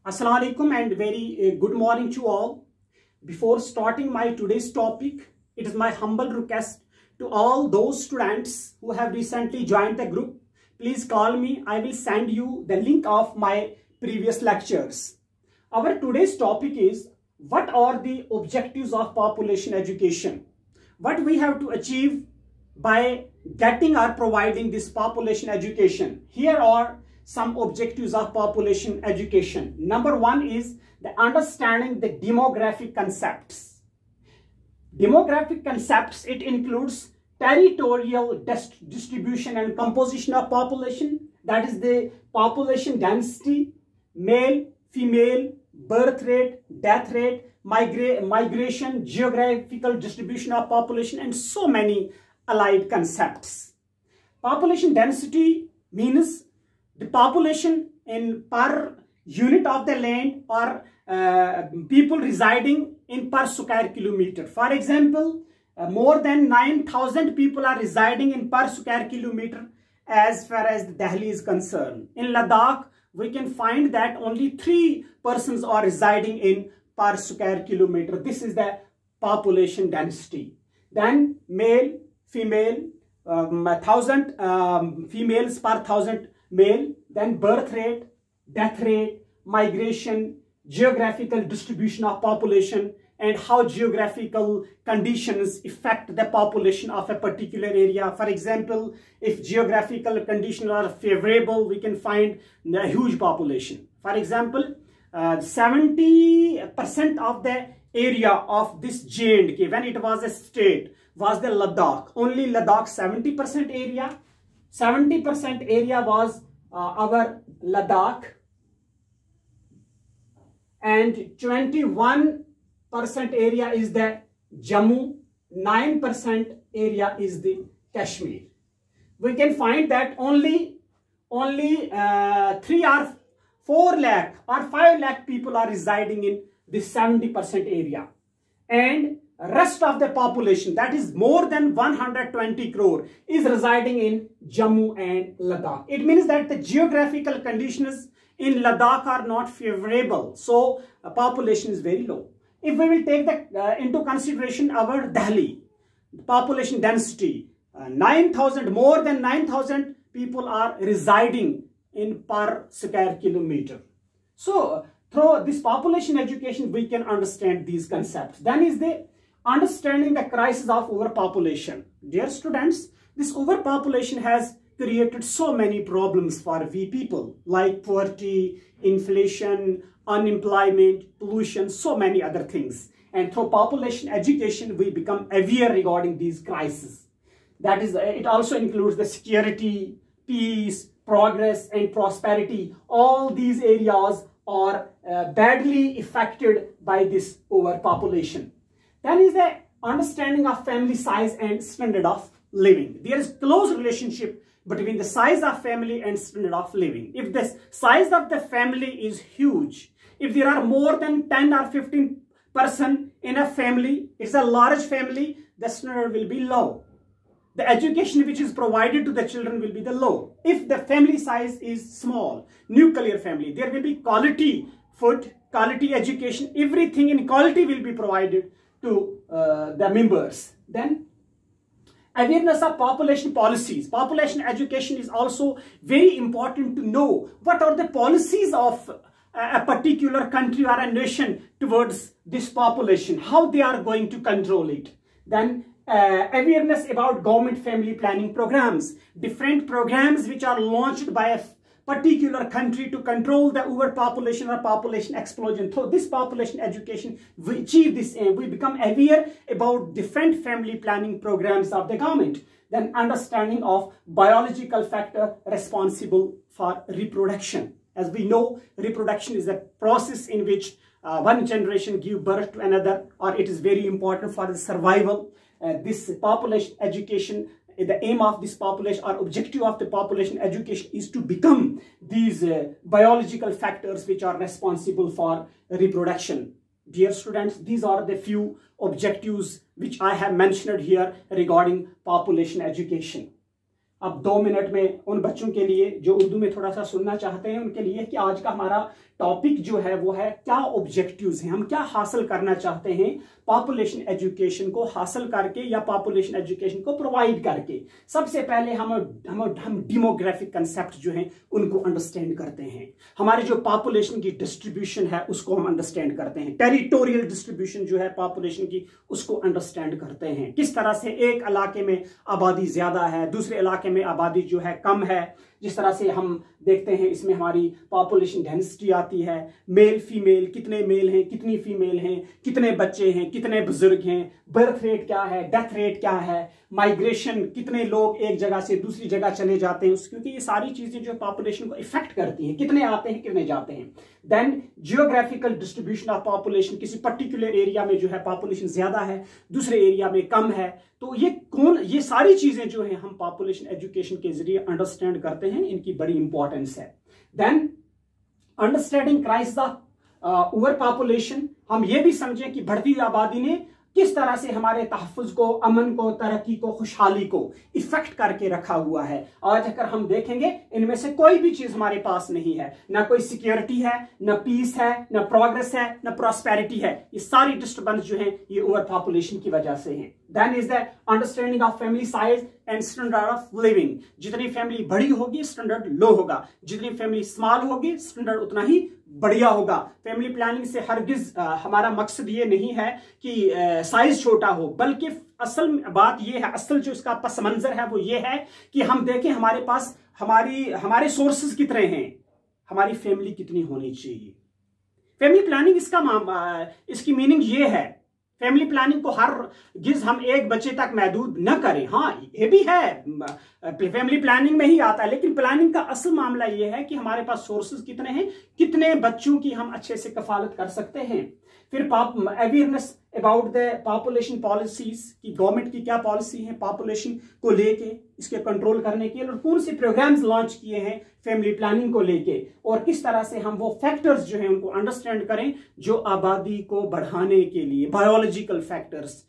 Assalamu alaikum and very good morning to all. Before starting my today's topic, it is my humble request to all those students who have recently joined the group. Please call me. I will send you the link of my previous lectures. Our today's topic is what are the objectives of population education? What we have to achieve by getting or providing this population education. Here are some objectives of population education. Number one is the understanding the demographic concepts. Demographic concepts, it includes territorial distribution and composition of population, that is the population density, male, female, birth rate, death rate, migration, geographical distribution of population, and so many allied concepts. Population density means the population in per unit of the land or people residing in per square kilometer. For example, more than 9,000 people are residing in per square kilometer as far as Delhi is concerned. In Ladakh, we can find that only 3 persons are residing in per square kilometer. This is the population density. Then male, female, 1,000 females per 1,000 male, then birth rate, death rate, migration, geographical distribution of population, and how geographical conditions affect the population of a particular area. For example, if geographical conditions are favorable, we can find a huge population. For example, 70% of the area of this J&K, when it was a state, was the Ladakh. Only Ladakh 70% area. 70% area was our Ladakh, and 21% area is the Jammu, 9% area is the Kashmir. We can find that only 3 or 4 lakh or 5 lakh people are residing in this 70% area, and rest of the population, that is more than 120 crore, is residing in Jammu and Ladakh. It means that the geographical conditions in Ladakh are not favorable, so population is very low. If we will take into consideration our Delhi population density, 9,000, more than 9,000 people are residing in per square kilometer. So through this population education, we can understand these concepts. Then is the understanding the crisis of overpopulation. Dear students, this overpopulation has created so many problems for we people, like poverty, inflation, unemployment, pollution, so many other things. And through population education, we become aware regarding these crises. That is, it also includes the security, peace, progress, and prosperity. All these areas are badly affected by this overpopulation. Then is the understanding of family size and standard of living. There is close relationship between the size of family and standard of living. If the size of the family is huge, if there are more than 10 or 15 person in a family, it's a large family, the standard will be low. The education which is provided to the children will be the low. If the family size is small, nuclear family, there will be quality food, quality education, everything in quality will be provided to the members. Then awareness of population policies. Population education is also very important to know what are the policies of a particular country or a nation towards this population, how they are going to control it. Then awareness about government family planning programs, different programs which are launched by a particular country to control the overpopulation or population explosion. Through this population education, we achieve this aim. We become aware about different family planning programs of the government. Then understanding of biological factor responsible for reproduction. As we know, reproduction is a process in which one generation gives birth to another, or it is very important for the survival. This population education, the aim of this population or objective of the population education is to become these biological factors which are responsible for reproduction. Dear students, these are the few objectives which I have mentioned here regarding population education. अब 2 minute में उन बच्चों के लिए जो उर्दू में थोड़ा सा सुनना चाहते हैं उनके लिए कि आज का हमारा टॉपिक जो है वो है क्या ऑब्जेक्टिव्स हैं, हम क्या हासिल करना चाहते हैं पॉपुलेशन एजुकेशन को हासिल करके या पॉपुलेशन एजुकेशन को प्रोवाइड करके। सबसे पहले हम डेमोग्राफिक कंसेप्ट जो हैं उनको अंडरस्टैंड करते हैं, हमारी जो पॉपुलेशन की डिस्ट्रीब्यूशन है उसको हम अंडरस्टैंड करते हैं, टेरिटोरियल डिस्ट्रीब्यूशन जो है पॉपुलेशन की उसको अंडरस्टैंड करते हैं, किस तरह से एक इलाके में आबादी ज्यादा है दूसरे इलाके में आबादी जो है कम है। जिस तरह से हम देखते हैं इसमें हमारी पॉपुलेशन डेंसिटी आती है, मेल फीमेल, कितने मेल हैं कितनी फीमेल हैं, कितने बच्चे हैं कितने बुजुर्ग हैं, बर्थ रेट क्या है, डेथ रेट क्या है, माइग्रेशन, कितने लोग एक जगह से दूसरी जगह चले जाते हैं, क्योंकि ये सारी चीजें जो पॉपुलेशन को इफेक्ट करती हैं, कितने आते हैं कितने जाते हैं। Then geographical distribution of population, किसी पर्टिकुलर एरिया में जो है पॉपुलेशन ज्यादा है दूसरे एरिया में कम है, तो ये सारी चीजें जो है हम पॉपुलेशन एजुकेशन के जरिए अंडरस्टैंड करते हैं, इनकी बड़ी इंपॉर्टेंस है। Then understanding crisis of over population, हम ये भी समझें कि बढ़ती हुई आबादी ने किस तरह से हमारे तहफ़्फ़ुज़ को, अमन को, तरक्की को, खुशहाली को इफेक्ट करके रखा हुआ है। आज अगर हम देखेंगे इनमें से कोई भी चीज हमारे पास नहीं है, ना कोई सिक्योरिटी है, ना पीस है, ना प्रोग्रेस है, ना प्रॉस्पेरिटी है, ये सारी डिस्टर्बेंस जो है ये ओवर पॉपुलेशन की वजह से है। Then is the understanding of family size and standard of living, जितनी फैमिली बड़ी होगी स्टैंडर्ड लो होगा, जितनी फैमिली स्मॉल होगी स्टैंडर्ड उतना ही बढ़िया होगा। फैमिली प्लानिंग से हरगिज हमारा मकसद ये नहीं है कि साइज छोटा हो, बल्कि असल बात ये है, असल जो इसका पस मंजर है वो ये है कि हम देखें हमारे पास हमारे सोर्सेज कितने हैं, हमारी फैमिली कितनी होनी चाहिए। फैमिली प्लानिंग इसकी मीनिंग ये है, फैमिली प्लानिंग को हर गिज हम एक बच्चे तक महदूद न करें। हाँ ये भी है, फैमिली प्लानिंग में ही आता है, लेकिन प्लानिंग का असल मामला ये है कि हमारे पास सोर्सेज कितने हैं, कितने बच्चों की हम अच्छे से कफालत कर सकते हैं। फिर awareness about the population policies की गवर्नमेंट की क्या पॉलिसी है पॉपुलेशन को लेके, इसके कंट्रोल करने के लिए, और कौन से प्रोग्राम्स लॉन्च किए हैं फैमिली प्लानिंग को लेके, और किस तरह से हम वो फैक्टर्स जो हैं उनको अंडरस्टैंड करें जो आबादी को बढ़ाने के लिए बायोलॉजिकल फैक्टर्स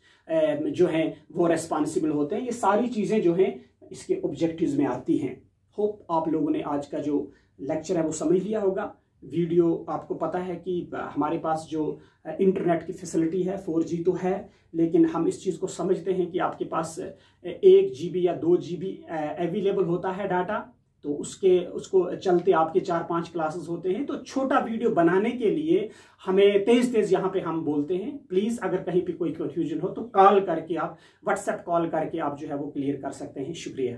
जो हैं वो रेस्पॉन्सिबल होते हैं। ये सारी चीजें जो हैं इसके ऑब्जेक्टिव्स में आती हैं। होप आप लोगों ने आज का जो लेक्चर है वो समझ लिया होगा। वीडियो आपको पता है कि हमारे पास जो इंटरनेट की फैसिलिटी है 4G तो है, लेकिन हम इस चीज़ को समझते हैं कि आपके पास 1 GB या 2 GB अवेलेबल होता है डाटा, तो उसको चलते आपके 4-5 क्लासेस होते हैं, तो छोटा वीडियो बनाने के लिए हमें तेज यहाँ पे हम बोलते हैं। प्लीज़ अगर कहीं पे कोई कन्फ्यूजन हो तो कॉल करके आप, व्हाट्सएप कॉल करके आप जो है वो क्लियर कर सकते हैं। शुक्रिया।